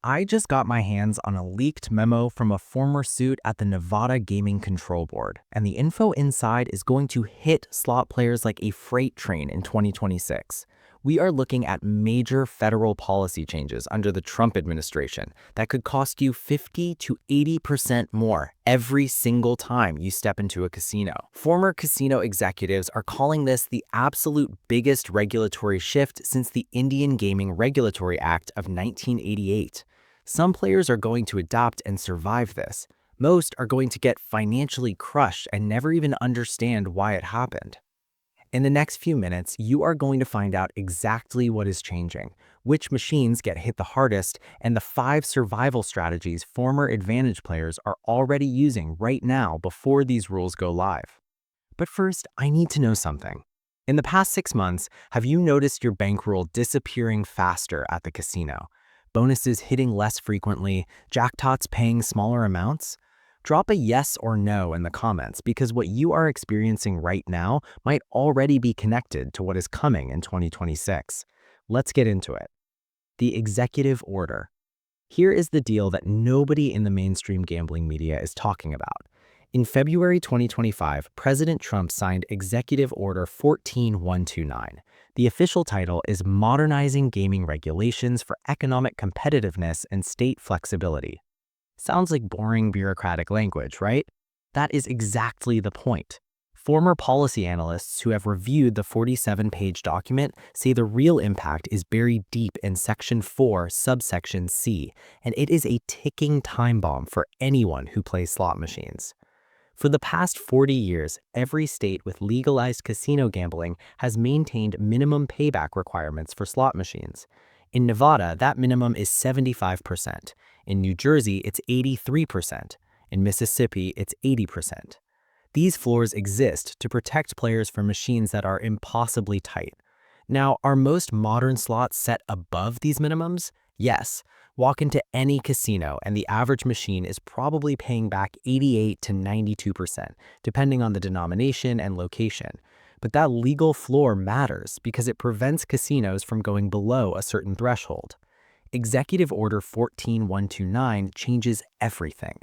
I just got my hands on a leaked memo from a former suit at the Nevada Gaming Control Board, and the info inside is going to hit slot players like a freight train in 2026. We are looking at major federal policy changes under the Trump administration that could cost you 50 to 80% more every single time you step into a casino. Former casino executives are calling this the absolute biggest regulatory shift since the Indian Gaming Regulatory Act of 1988. Some players are going to adapt and survive this. Most are going to get financially crushed and never even understand why it happened. In the next few minutes, you are going to find out exactly what is changing, which machines get hit the hardest, and the 5 survival strategies former Advantage players are already using right now before these rules go live. But first, I need to know something. In the past 6 months, have you noticed your bankroll disappearing faster at the casino? Bonuses hitting less frequently, jackpots paying smaller amounts? Drop a yes or no in the comments because what you are experiencing right now might already be connected to what is coming in 2026. Let's get into it. The executive order. Here is the deal that nobody in the mainstream gambling media is talking about. In February 2025, President Trump signed Executive Order 14129. The official title is Modernizing Gaming Regulations for Economic Competitiveness and State Flexibility. Sounds like boring bureaucratic language, right? That is exactly the point. Former policy analysts who have reviewed the 47-page document say the real impact is buried deep in Section 4, subsection C, and it is a ticking time bomb for anyone who plays slot machines. For the past 40 years, every state with legalized casino gambling has maintained minimum payback requirements for slot machines. In Nevada, that minimum is 75%. In New Jersey, it's 83%. In Mississippi, it's 80%. These floors exist to protect players from machines that are impossibly tight. Now, are most modern slots set above these minimums? Yes. Walk into any casino and the average machine is probably paying back 88 to 92%, depending on the denomination and location. But that legal floor matters because it prevents casinos from going below a certain threshold. Executive Order 14129 changes everything.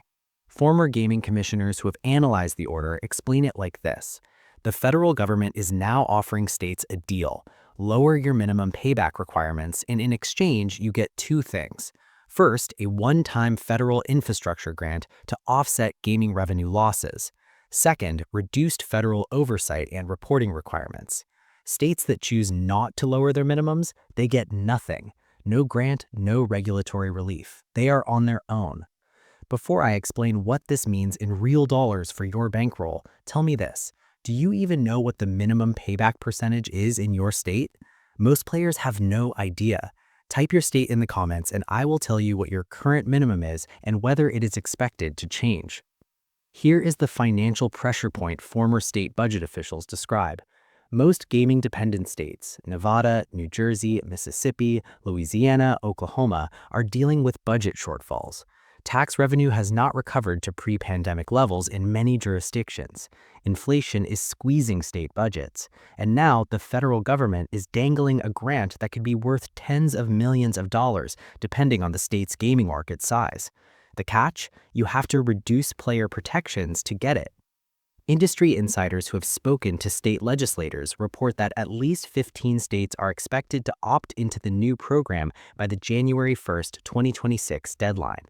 Former gaming commissioners who have analyzed the order explain it like this. The federal government is now offering states a deal. Lower your minimum payback requirements, and in exchange, you get 2 things. First, a one-time federal infrastructure grant to offset gaming revenue losses. Second, reduced federal oversight and reporting requirements. States that choose not to lower their minimums, they get nothing. No grant, no regulatory relief. They are on their own. Before I explain what this means in real dollars for your bankroll, tell me this. Do you even know what the minimum payback percentage is in your state? Most players have no idea. Type your state in the comments and I will tell you what your current minimum is and whether it is expected to change. Here is the financial pressure point former state budget officials describe. Most gaming-dependent states, Nevada, New Jersey, Mississippi, Louisiana, Oklahoma, are dealing with budget shortfalls. Tax revenue has not recovered to pre-pandemic levels in many jurisdictions. Inflation is squeezing state budgets. And now the federal government is dangling a grant that could be worth tens of millions of dollars, depending on the state's gaming market size. The catch? You have to reduce player protections to get it. Industry insiders who have spoken to state legislators report that at least 15 states are expected to opt into the new program by the January 1, 2026 deadline.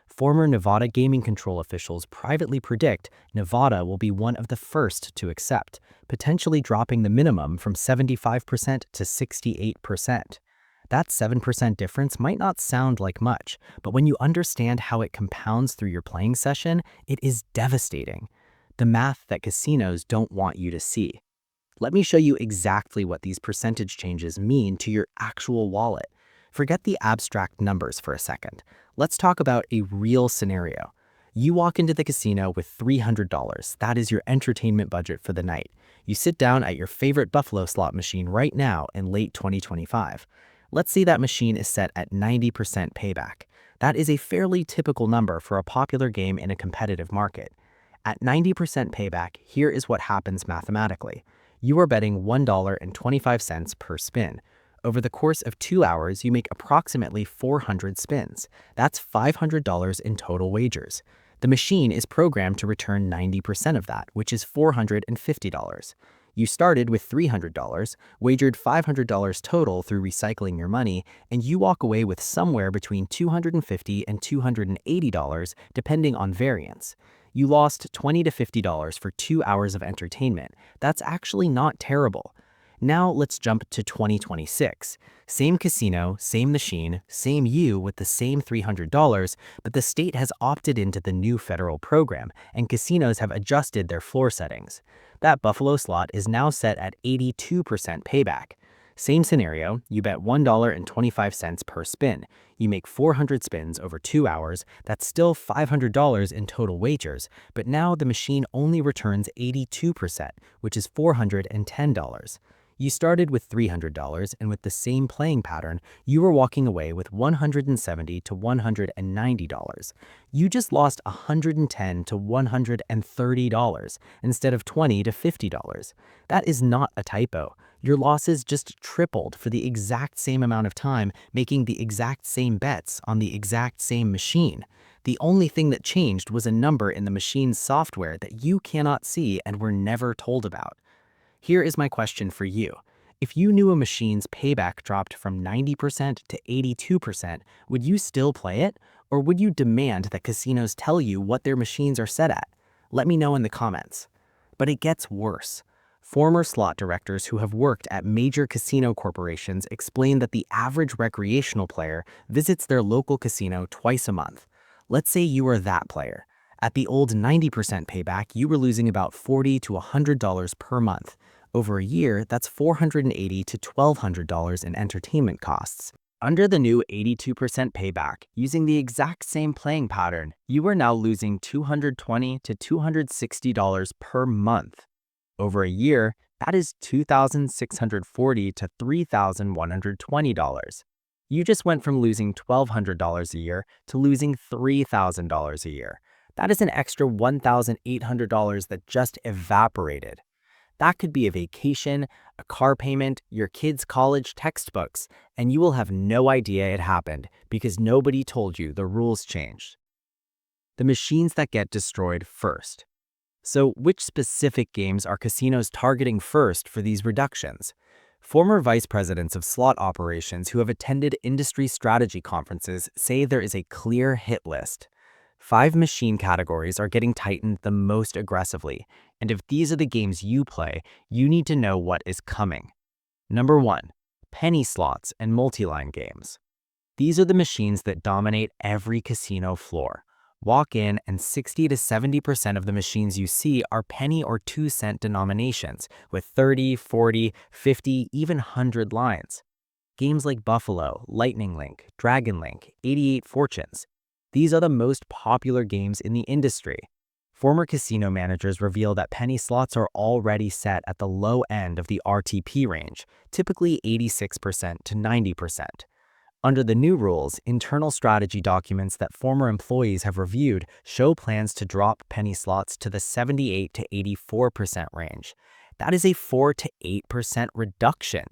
Former Nevada gaming control officials privately predict Nevada will be one of the first to accept, potentially dropping the minimum from 75% to 68%. That 7% difference might not sound like much, but when you understand how it compounds through your playing session, it is devastating. The math that casinos don't want you to see. Let me show you exactly what these percentage changes mean to your actual wallet. Forget the abstract numbers for a second. Let's talk about a real scenario. You walk into the casino with $300. That is your entertainment budget for the night. You sit down at your favorite Buffalo slot machine right now in late 2025. Let's say that machine is set at 90% payback. That is a fairly typical number for a popular game in a competitive market. At 90% payback, here is what happens mathematically. You are betting $1.25 per spin. Over the course of 2 hours, you make approximately 400 spins. That's $500 in total wagers. The machine is programmed to return 90% of that, which is $450. You started with $300, wagered $500 total through recycling your money, and you walk away with somewhere between $250 and $280 depending on variance. You lost $20 to $50 for 2 hours of entertainment. That's actually not terrible. Now let's jump to 2026. Same casino, same machine, same you with the same $300, but the state has opted into the new federal program, and casinos have adjusted their floor settings. That Buffalo slot is now set at 82% payback. Same scenario, you bet $1.25 per spin. You make 400 spins over 2 hours, that's still $500 in total wagers, but now the machine only returns 82%, which is $410. You started with $300, and with the same playing pattern, you were walking away with $170 to $190. You just lost $110 to $130 instead of $20 to $50. That is not a typo. Your losses just tripled for the exact same amount of time, making the exact same bets on the exact same machine. The only thing that changed was a number in the machine's software that you cannot see and were never told about. Here is my question for you. If you knew a machine's payback dropped from 90% to 82%, would you still play it? Or would you demand that casinos tell you what their machines are set at? Let me know in the comments. But it gets worse. Former slot directors who have worked at major casino corporations explain that the average recreational player visits their local casino twice a month. Let's say you are that player. At the old 90% payback, you were losing about $40 to $100 per month. Over a year, that's $480 to $1,200 in entertainment costs. Under the new 82% payback, using the exact same playing pattern, you are now losing $220 to $260 per month. Over a year, that is $2,640 to $3,120. You just went from losing $1,200 a year to losing $3,000 a year. That is an extra $1,800 that just evaporated. That could be a vacation, a car payment, your kids' college textbooks, and you will have no idea it happened because nobody told you the rules changed. The machines that get destroyed first. So, which specific games are casinos targeting first for these reductions? Former vice presidents of slot operations who have attended industry strategy conferences say there is a clear hit list. 5 machine categories are getting tightened the most aggressively, and if these are the games you play, you need to know what is coming. Number 1. Penny slots and multi-line games. These are the machines that dominate every casino floor. Walk in and 60 to 70% of the machines you see are penny or 2-cent denominations with 30, 40, 50, even 100 lines. Games like Buffalo, Lightning Link, Dragon Link, 88 Fortunes. These are the most popular games in the industry. Former casino managers reveal that penny slots are already set at the low end of the RTP range, typically 86% to 90%. Under the new rules, internal strategy documents that former employees have reviewed show plans to drop penny slots to the 78 to 84% range. That is a 4 to 8% reduction.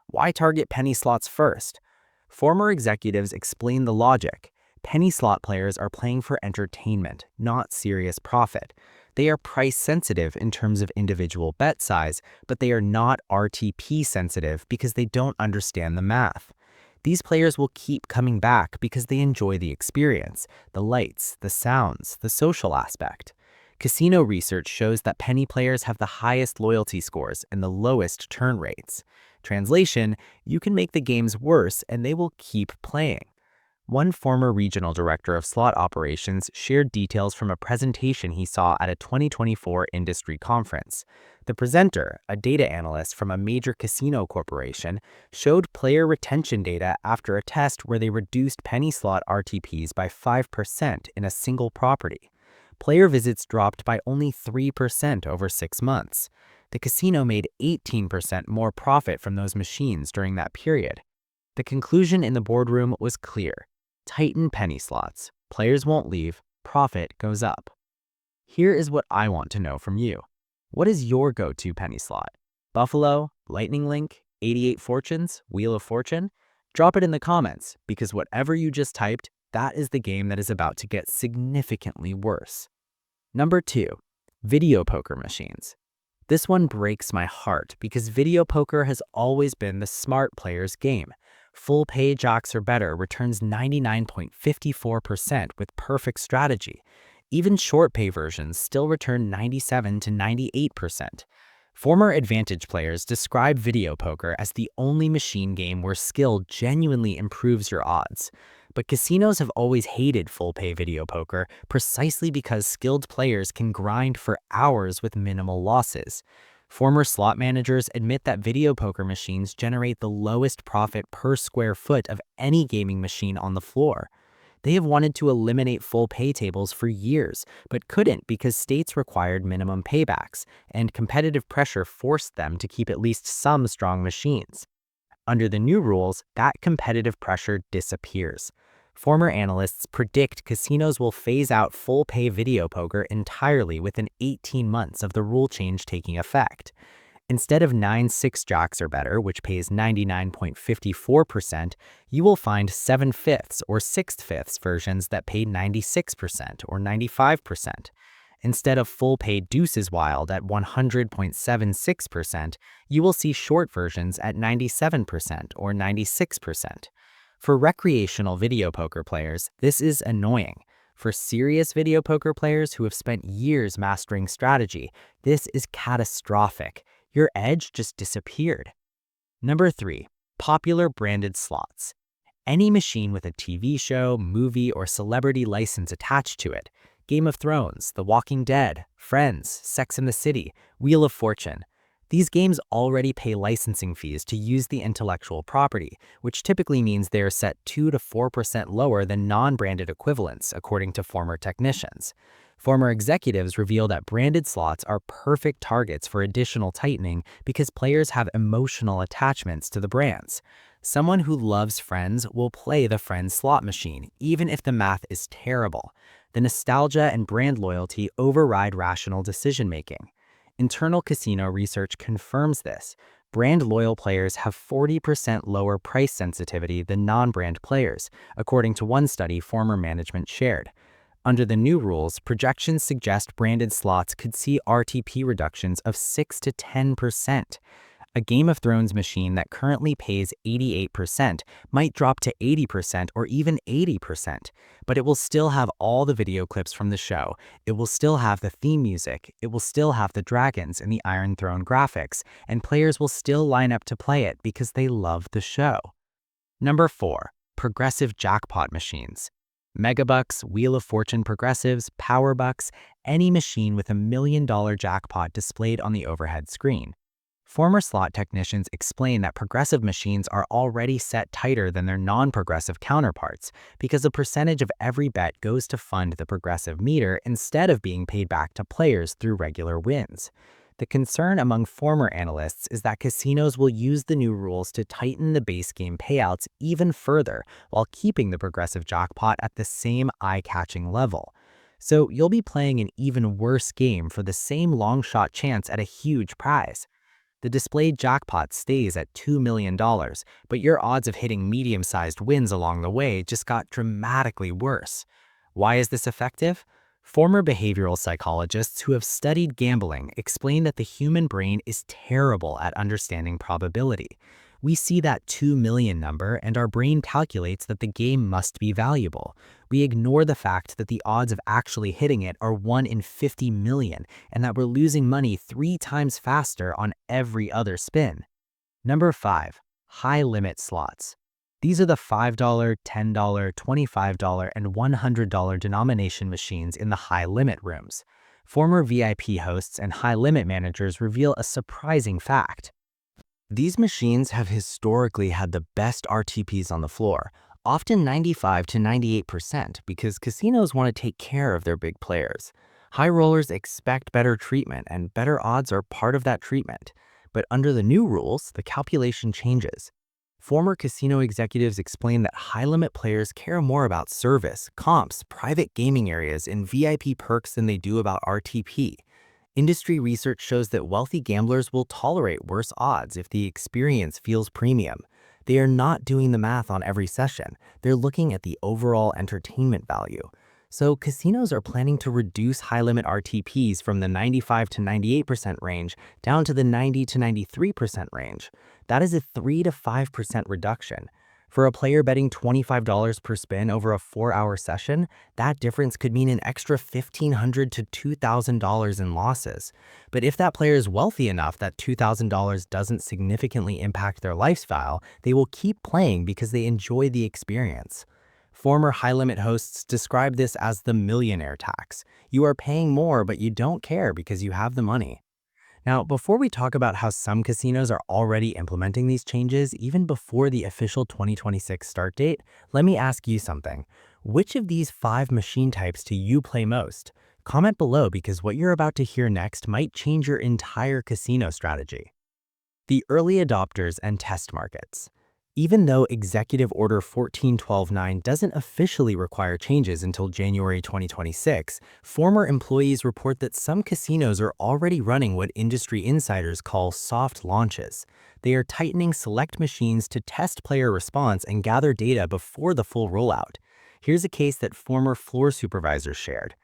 Why target penny slots first? Former executives explain the logic. Penny slot players are playing for entertainment, not serious profit. They are price sensitive in terms of individual bet size, but they are not RTP sensitive because they don't understand the math. These players will keep coming back because they enjoy the experience, the lights, the sounds, the social aspect. Casino research shows that penny players have the highest loyalty scores and the lowest turn rates. Translation, you can make the games worse and they will keep playing. One former regional director of slot operations shared details from a presentation he saw at a 2024 industry conference. The presenter, a data analyst from a major casino corporation, showed player retention data after a test where they reduced penny slot RTPs by 5% in a single property. Player visits dropped by only 3% over 6 months. The casino made 18% more profit from those machines during that period. The conclusion in the boardroom was clear. Tighten penny slots. Players won't leave. Profit goes up. Here is what I want to know from you. What is your go-to penny slot? Buffalo, Lightning Link, 88 Fortunes, Wheel of Fortune? Drop it in the comments, because whatever you just typed, that is the game that is about to get significantly worse. Number 2. Video poker machines. This one breaks my heart because video poker has always been the smart player's game. Full pay jacks or better returns 99.54% with perfect strategy. Even short pay versions still return 97 to 98%. Former Advantage players describe video poker as the only machine game where skill genuinely improves your odds. But casinos have always hated full-pay video poker precisely because skilled players can grind for hours with minimal losses. Former slot managers admit that video poker machines generate the lowest profit per square foot of any gaming machine on the floor. They have wanted to eliminate full pay tables for years, but couldn't because states required minimum paybacks, and competitive pressure forced them to keep at least some strong machines. Under the new rules, that competitive pressure disappears. Former analysts predict casinos will phase out full-pay video poker entirely within 18 months of the rule change taking effect. Instead of 9/6 jacks or better, which pays 99.54%, you will find 7/5 or 6/5 versions that pay 96% or 95%. Instead of full-pay deuces wild at 100.76%, you will see short versions at 97% or 96%. For recreational video poker players, this is annoying. For serious video poker players who have spent years mastering strategy, this is catastrophic. Your edge just disappeared. Number 3. Popular branded slots. Any machine with a TV show, movie, or celebrity license attached to it. Game of Thrones, The Walking Dead, Friends, Sex and the City, Wheel of Fortune. These games already pay licensing fees to use the intellectual property, which typically means they are set 2 to 4% lower than non-branded equivalents, according to former technicians. Former executives reveal that branded slots are perfect targets for additional tightening because players have emotional attachments to the brands. Someone who loves Friends will play the Friends slot machine, even if the math is terrible. The nostalgia and brand loyalty override rational decision-making. Internal casino research confirms this. Brand-loyal players have 40% lower price sensitivity than non-brand players, according to one study former management shared. Under the new rules, projections suggest branded slots could see RTP reductions of 6 to 10%. A Game of Thrones machine that currently pays 88% might drop to 80% or even 80%, but it will still have all the video clips from the show, it will still have the theme music, it will still have the dragons and the Iron Throne graphics, and players will still line up to play it because they love the show. Number 4. Progressive jackpot machines. Megabucks, Wheel of Fortune progressives, Powerbucks, any machine with $1 million jackpot displayed on the overhead screen. Former slot technicians explain that progressive machines are already set tighter than their non-progressive counterparts because a percentage of every bet goes to fund the progressive meter instead of being paid back to players through regular wins. The concern among former analysts is that casinos will use the new rules to tighten the base game payouts even further while keeping the progressive jackpot at the same eye-catching level. So you'll be playing an even worse game for the same long-shot chance at a huge prize. The displayed jackpot stays at $2 million, but your odds of hitting medium-sized wins along the way just got dramatically worse. Why is this effective? Former behavioral psychologists who have studied gambling explain that the human brain is terrible at understanding probability. We see that 2 million number and our brain calculates that the game must be valuable. We ignore the fact that the odds of actually hitting it are 1 in 50 million and that we're losing money 3 times faster on every other spin. Number 5. High-limit slots. These are the $5, $10, $25, and $100 denomination machines in the high-limit rooms. Former VIP hosts and high-limit managers reveal a surprising fact. These machines have historically had the best RTPs on the floor, often 95 to 98% because casinos want to take care of their big players. High rollers expect better treatment and better odds are part of that treatment. But under the new rules, the calculation changes. Former casino executives explain that high-limit players care more about service, comps, private gaming areas, and VIP perks than they do about RTP. Industry research shows that wealthy gamblers will tolerate worse odds if the experience feels premium. They are not doing the math on every session, they're looking at the overall entertainment value. So casinos are planning to reduce high-limit RTPs from the 95 to 98% range down to the 90 to 93% range. That is a 3 to 5% reduction. For a player betting $25 per spin over a 4-hour session, that difference could mean an extra $1,500 to $2,000 in losses. But if that player is wealthy enough that $2,000 doesn't significantly impact their lifestyle, they will keep playing because they enjoy the experience. Former high-limit hosts describe this as the millionaire tax. You are paying more, but you don't care because you have the money. Now, before we talk about how some casinos are already implementing these changes even before the official 2026 start date, let me ask you something. Which of these 5 machine types do you play most? Comment below because what you're about to hear next might change your entire casino strategy. The early adopters and test markets. Even though Executive Order 14129 doesn't officially require changes until January 2026, former employees report that some casinos are already running what industry insiders call soft launches. They are tightening select machines to test player response and gather data before the full rollout. Here's a case that former floor supervisors shared.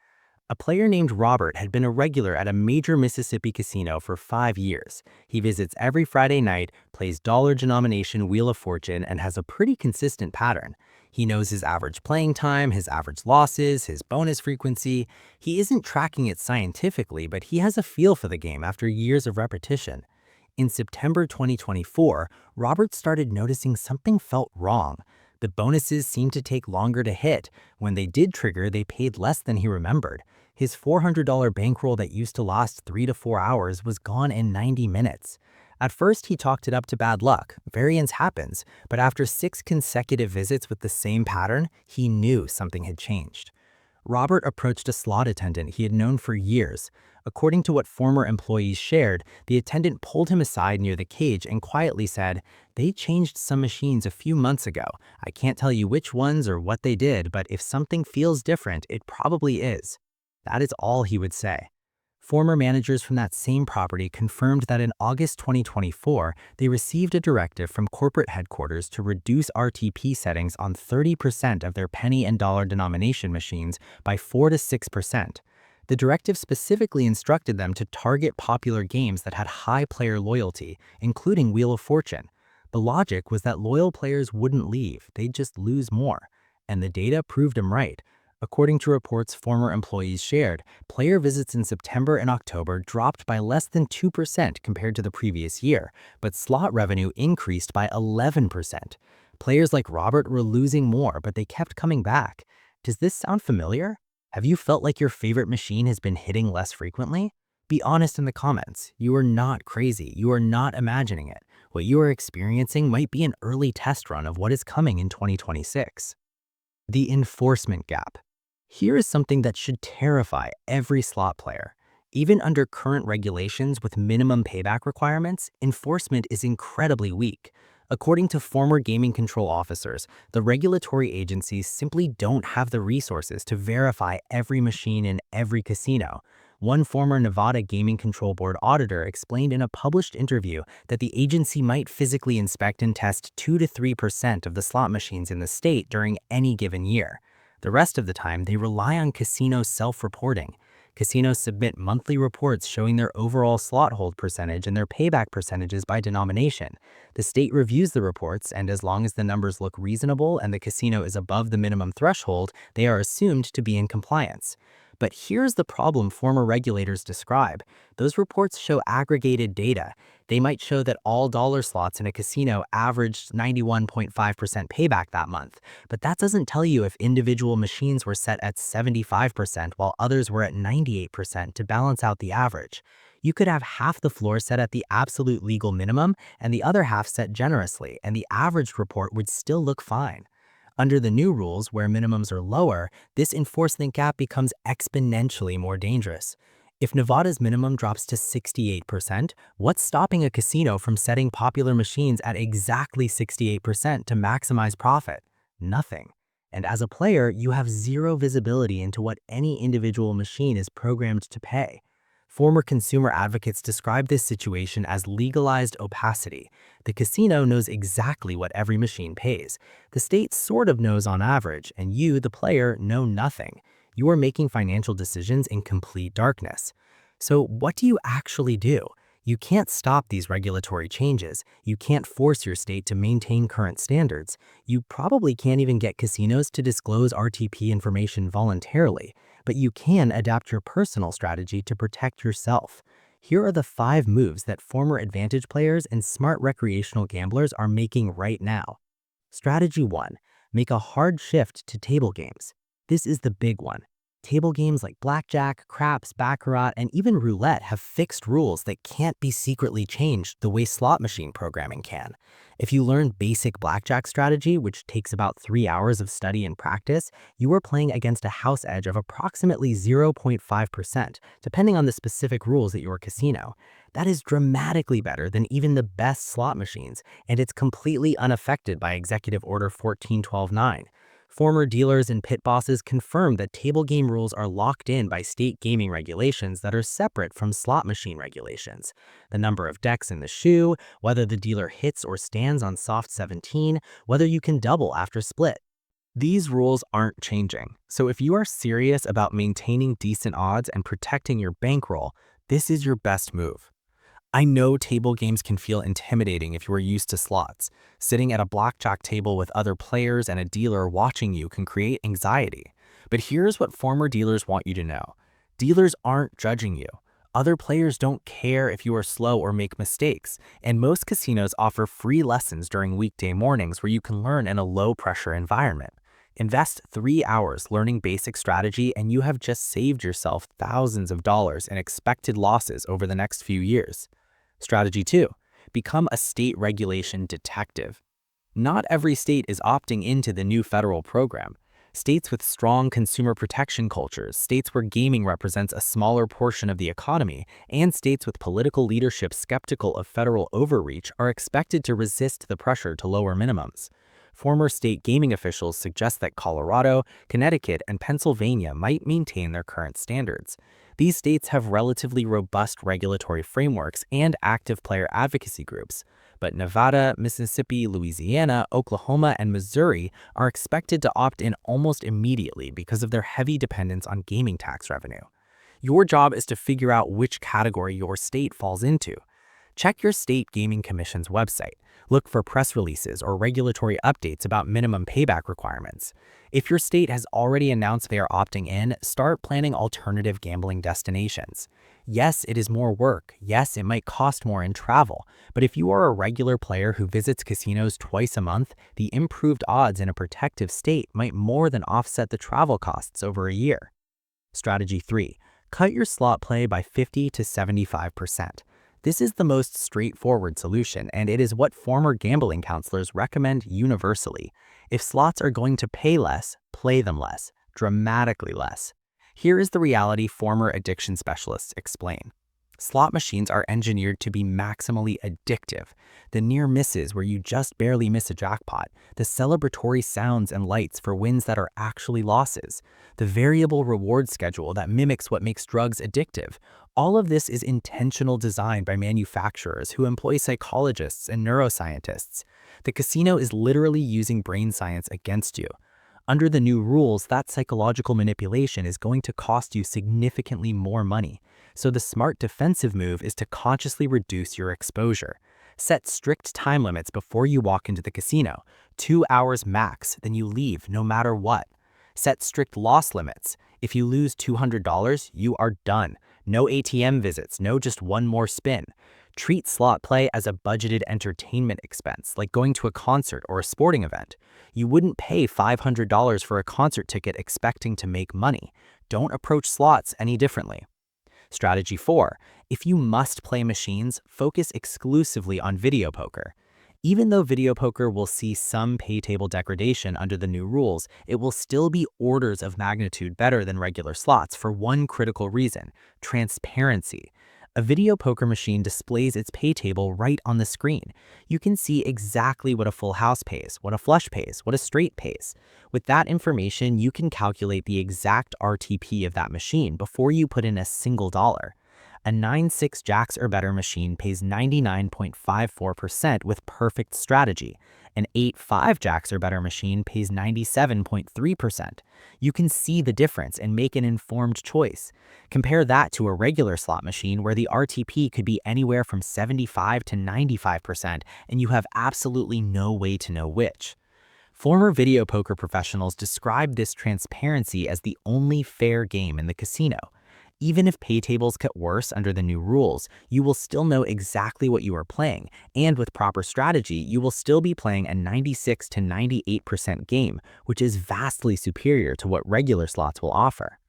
A player named Robert had been a regular at a major Mississippi casino for 5 years. He visits every Friday night, plays dollar denomination Wheel of Fortune, and has a pretty consistent pattern. He knows his average playing time, his average losses, his bonus frequency. He isn't tracking it scientifically, but he has a feel for the game after years of repetition. In September 2024, Robert started noticing something felt wrong. The bonuses seemed to take longer to hit. When they did trigger, they paid less than he remembered. His $400 bankroll that used to last 3 to 4 hours was gone in 90 minutes. At first, he talked it up to bad luck. Variance happens, but after 6 consecutive visits with the same pattern, he knew something had changed. Robert approached a slot attendant he had known for years. According to what former employees shared, the attendant pulled him aside near the cage and quietly said, "They changed some machines a few months ago. I can't tell you which ones or what they did, but if something feels different, it probably is." That is all he would say. Former managers from that same property confirmed that in August 2024, they received a directive from corporate headquarters to reduce RTP settings on 30% of their penny and dollar denomination machines by 4 to 6%. The directive specifically instructed them to target popular games that had high player loyalty, including Wheel of Fortune. The logic was that loyal players wouldn't leave, they'd just lose more. And the data proved him right. According to reports former employees shared, player visits in September and October dropped by less than 2% compared to the previous year, but slot revenue increased by 11%. Players like Robert were losing more, but they kept coming back. Does this sound familiar? Have you felt like your favorite machine has been hitting less frequently? Be honest in the comments. You are not crazy. You are not imagining it. What you are experiencing might be an early test run of what is coming in 2026. The enforcement gap. Here is something that should terrify every slot player. Even under current regulations with minimum payback requirements, enforcement is incredibly weak. According to former gaming control officers, the regulatory agencies simply don't have the resources to verify every machine in every casino. One former Nevada Gaming Control Board auditor explained in a published interview that the agency might physically inspect and test 2 to 3% of the slot machines in the state during any given year. The rest of the time, they rely on casino self-reporting. Casinos submit monthly reports showing their overall slot hold percentage and their payback percentages by denomination. The state reviews the reports, and as long as the numbers look reasonable and the casino is above the minimum threshold, they are assumed to be in compliance. But here's the problem former regulators describe. Those reports show aggregated data. They might show that all dollar slots in a casino averaged 91.5% payback that month, but that doesn't tell you if individual machines were set at 75% while others were at 98% to balance out the average. You could have half the floor set at the absolute legal minimum and the other half set generously, and the average report would still look fine. Under the new rules, where minimums are lower, this enforcement gap becomes exponentially more dangerous. If Nevada's minimum drops to 68%, what's stopping a casino from setting popular machines at exactly 68% to maximize profit? Nothing. And as a player, you have zero visibility into what any individual machine is programmed to pay. Former consumer advocates describe this situation as legalized opacity. The casino knows exactly what every machine pays. The state sort of knows on average, and you, the player, know nothing. You are making financial decisions in complete darkness. So what do you actually do? You can't stop these regulatory changes. You can't force your state to maintain current standards. You probably can't even get casinos to disclose RTP information voluntarily, but you can adapt your personal strategy to protect yourself. Here are the 5 moves that former advantage players and smart recreational gamblers are making right now. Strategy 1. Make a hard shift to table games. This is the big one. Table games like blackjack, craps, baccarat, and even roulette have fixed rules that can't be secretly changed the way slot machine programming can. If you learn basic blackjack strategy, which takes about 3 hours of study and practice, you are playing against a house edge of approximately 0.5%, depending on the specific rules at your casino. That is dramatically better than even the best slot machines, and it's completely unaffected by Executive Order 14129. Former dealers and pit bosses confirm that table game rules are locked in by state gaming regulations that are separate from slot machine regulations. The number of decks in the shoe, whether the dealer hits or stands on soft 17, whether you can double after split. These rules aren't changing, so if you are serious about maintaining decent odds and protecting your bankroll, this is your best move. I know table games can feel intimidating if you are used to slots. Sitting at a blackjack table with other players and a dealer watching you can create anxiety. But here's what former dealers want you to know. Dealers aren't judging you. Other players don't care if you are slow or make mistakes, and most casinos offer free lessons during weekday mornings where you can learn in a low-pressure environment. Invest 3 hours learning basic strategy and you have just saved yourself thousands of dollars in expected losses over the next few years. Strategy 2. Become a state regulation detective. Not every state is opting into the new federal program. States with strong consumer protection cultures, states where gaming represents a smaller portion of the economy, and states with political leadership skeptical of federal overreach are expected to resist the pressure to lower minimums. Former state gaming officials suggest that Colorado, Connecticut, and Pennsylvania might maintain their current standards. These states have relatively robust regulatory frameworks and active player advocacy groups, but Nevada, Mississippi, Louisiana, Oklahoma, and Missouri are expected to opt in almost immediately because of their heavy dependence on gaming tax revenue. Your job is to figure out which category your state falls into. Check your state gaming commission's website. Look for press releases or regulatory updates about minimum payback requirements. If your state has already announced they are opting in, start planning alternative gambling destinations. Yes, it is more work. Yes, it might cost more in travel. But if you are a regular player who visits casinos twice a month, the improved odds in a protective state might more than offset the travel costs over a year. Strategy 3. Cut your slot play by 50 to 75%. This is the most straightforward solution, and it is what former gambling counselors recommend universally. If slots are going to pay less, play them less, dramatically less. Here is the reality former addiction specialists explain. Slot machines are engineered to be maximally addictive. The near misses where you just barely miss a jackpot, the celebratory sounds and lights for wins that are actually losses, the variable reward schedule that mimics what makes drugs addictive. All of this is intentional design by manufacturers who employ psychologists and neuroscientists. The casino is literally using brain science against you. Under the new rules, that psychological manipulation is going to cost you significantly more money. So the smart defensive move is to consciously reduce your exposure. Set strict time limits before you walk into the casino, 2 hours max, then you leave no matter what. Set strict loss limits. If you lose $200, you are done. No ATM visits, no just one more spin. Treat slot play as a budgeted entertainment expense, like going to a concert or a sporting event. You wouldn't pay $500 for a concert ticket expecting to make money. Don't approach slots any differently. Strategy 4. If you must play machines, focus exclusively on video poker. Even though video poker will see some pay table degradation under the new rules, it will still be orders of magnitude better than regular slots for one critical reason: transparency. A video poker machine displays its pay table right on the screen. You can see exactly what a full house pays, what a flush pays, what a straight pays. With that information, you can calculate the exact RTP of that machine before you put in a single dollar. A 9-6 jacks or better machine pays 99.54% with perfect strategy. An 8-5 jacks or better machine pays 97.3%. You can see the difference and make an informed choice. Compare that to a regular slot machine where the RTP could be anywhere from 75 to 95%, and you have absolutely no way to know which. Former video poker professionals describe this transparency as the only fair game in the casino. Even if pay tables get worse under the new rules, you will still know exactly what you are playing, and with proper strategy, you will still be playing a 96 to 98% game, which is vastly superior to what regular slots will offer.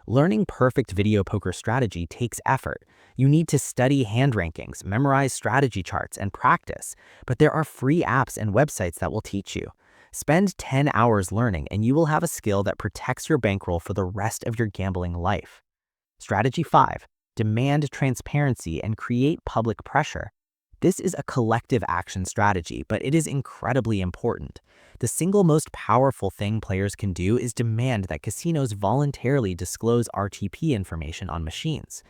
Learning perfect video poker strategy takes effort. You need to study hand rankings, memorize strategy charts, and practice, but there are free apps and websites that will teach you. Spend 10 hours learning and you will have a skill that protects your bankroll for the rest of your gambling life. Strategy 5. Demand transparency and create public pressure. This is a collective action strategy, but it is incredibly important. The single most powerful thing players can do is demand that casinos voluntarily disclose RTP information on machines.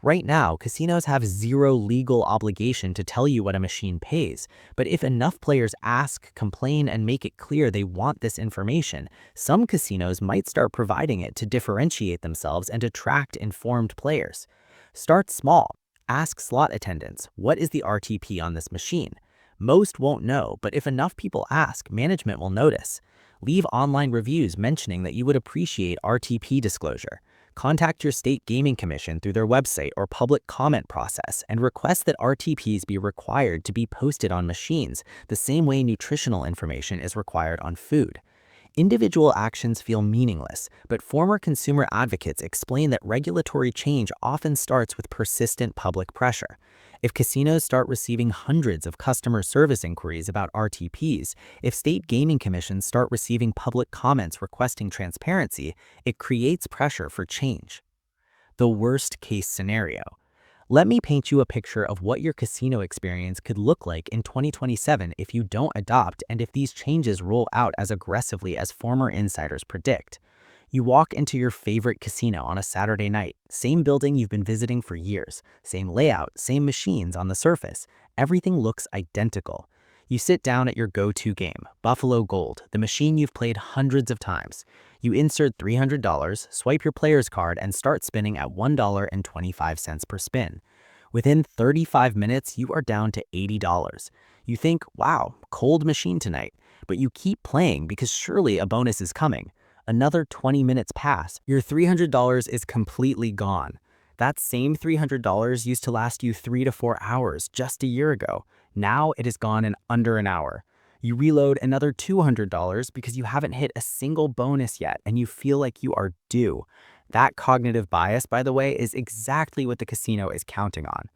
Right now, casinos have zero legal obligation to tell you what a machine pays, but if enough players ask, complain, and make it clear they want this information, some casinos might start providing it to differentiate themselves and attract informed players. Start small. Ask slot attendants, what is the RTP on this machine? Most won't know, but if enough people ask, management will notice. Leave online reviews mentioning that you would appreciate RTP disclosure. Contact your state gaming commission through their website or public comment process and request that RTPs be required to be posted on machines, the same way nutritional information is required on food. Individual actions feel meaningless, but former consumer advocates explain that regulatory change often starts with persistent public pressure. If casinos start receiving hundreds of customer service inquiries about RTPs, if state gaming commissions start receiving public comments requesting transparency, it creates pressure for change. The worst case scenario. Let me paint you a picture of what your casino experience could look like in 2027 if you don't adopt and if these changes roll out as aggressively as former insiders predict. You walk into your favorite casino on a Saturday night, same building you've been visiting for years, same layout, same machines on the surface. Everything looks identical. You sit down at your go-to game, Buffalo Gold, the machine you've played hundreds of times. You insert $300, swipe your player's card, and start spinning at $1.25 per spin. Within 35 minutes, you are down to $80. You think, wow, cold machine tonight, but you keep playing because surely a bonus is coming. Another 20 minutes pass, your $300 is completely gone. That same $300 used to last you 3 to 4 hours just a year ago. Now it is gone in under an hour. You reload another $200 because you haven't hit a single bonus yet and you feel like you are due. That cognitive bias, by the way, is exactly what the casino is counting on.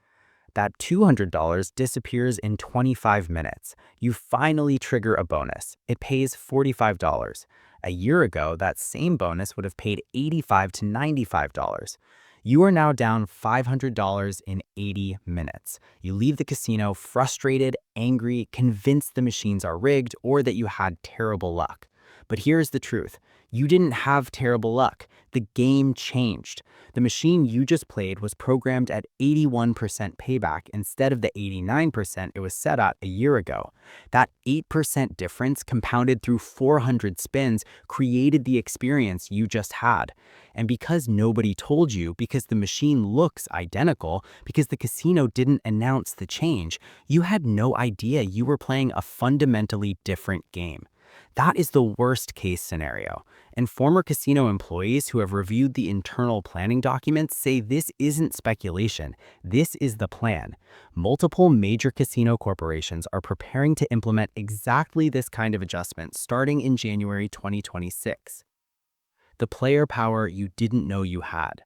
That $200 disappears in 25 minutes. You finally trigger a bonus. It pays $45. A year ago, that same bonus would have paid $85 to $95. You are now down $500 in 80 minutes. You leave the casino frustrated, angry, convinced the machines are rigged or that you had terrible luck. But here's the truth. You didn't have terrible luck. The game changed. The machine you just played was programmed at 81% payback instead of the 89% it was set at a year ago. That 8% difference compounded through 400 spins created the experience you just had. And because nobody told you, because the machine looks identical, because the casino didn't announce the change, you had no idea you were playing a fundamentally different game. That is the worst case scenario. And former casino employees who have reviewed the internal planning documents say this isn't speculation, this is the plan. Multiple major casino corporations are preparing to implement exactly this kind of adjustment starting in January 2026. The player power you didn't know you had.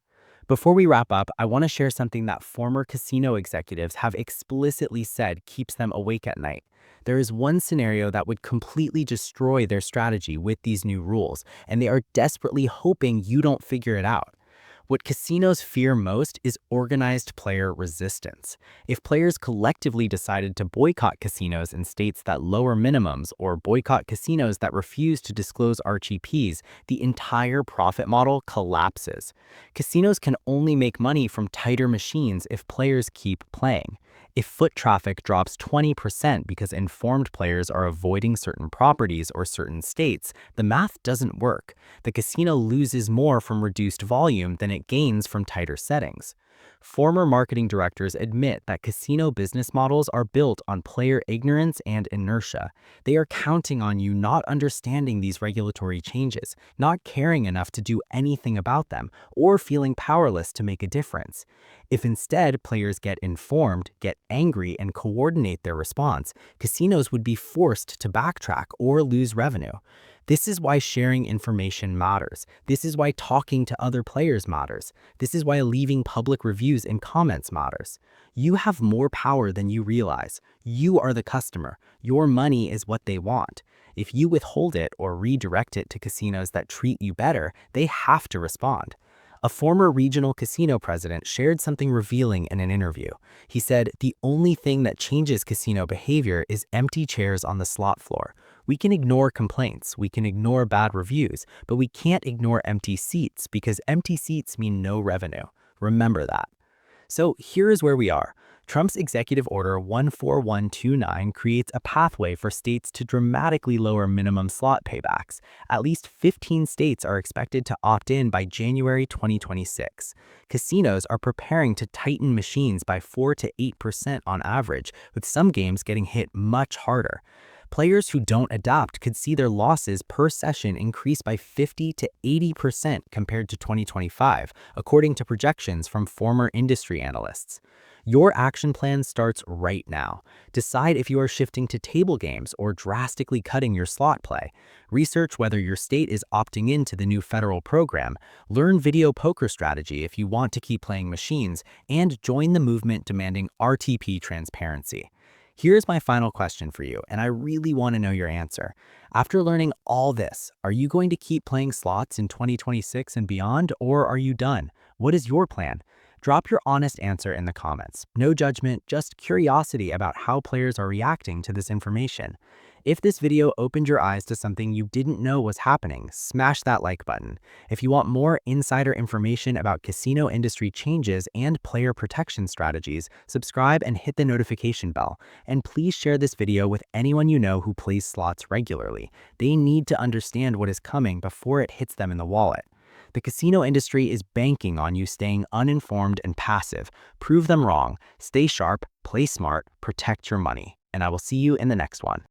Before we wrap up, I want to share something that former casino executives have explicitly said keeps them awake at night. There is one scenario that would completely destroy their strategy with these new rules, and they are desperately hoping you don't figure it out. What casinos fear most is organized player resistance. If players collectively decided to boycott casinos in states that lower minimums or boycott casinos that refuse to disclose RTPs, the entire profit model collapses. Casinos can only make money from tighter machines if players keep playing. If foot traffic drops 20% because informed players are avoiding certain properties or certain states, the math doesn't work. The casino loses more from reduced volume than it gains from tighter settings. Former marketing directors admit that casino business models are built on player ignorance and inertia. They are counting on you not understanding these regulatory changes, not caring enough to do anything about them, or feeling powerless to make a difference. If instead players get informed, get angry, and coordinate their response, casinos would be forced to backtrack or lose revenue. This is why sharing information matters. This is why talking to other players matters. This is why leaving public reviews and comments matters. You have more power than you realize. You are the customer. Your money is what they want. If you withhold it or redirect it to casinos that treat you better, they have to respond. A former regional casino president shared something revealing in an interview. He said, "The only thing that changes casino behavior is empty chairs on the slot floor. We can ignore complaints, we can ignore bad reviews, but we can't ignore empty seats because empty seats mean no revenue. Remember that." So here is where we are. Trump's Executive Order 14129 creates a pathway for states to dramatically lower minimum slot paybacks. At least 15 states are expected to opt in by January 2026. Casinos are preparing to tighten machines by 4 to 8% on average, with some games getting hit much harder. Players who don't adapt could see their losses per session increase by 50 to 80% compared to 2025, according to projections from former industry analysts. Your action plan starts right now. Decide if you are shifting to table games or drastically cutting your slot play. Research whether your state is opting into the new federal program. Learn video poker strategy if you want to keep playing machines, and join the movement demanding RTP transparency. Here's my final question for you, and I really want to know your answer. After learning all this, are you going to keep playing slots in 2026 and beyond, or are you done? What is your plan? Drop your honest answer in the comments. No judgment, just curiosity about how players are reacting to this information. If this video opened your eyes to something you didn't know was happening, smash that like button. If you want more insider information about casino industry changes and player protection strategies, subscribe and hit the notification bell. And please share this video with anyone you know who plays slots regularly. They need to understand what is coming before it hits them in the wallet. The casino industry is banking on you staying uninformed and passive. Prove them wrong. Stay sharp, play smart, protect your money. And I will see you in the next one.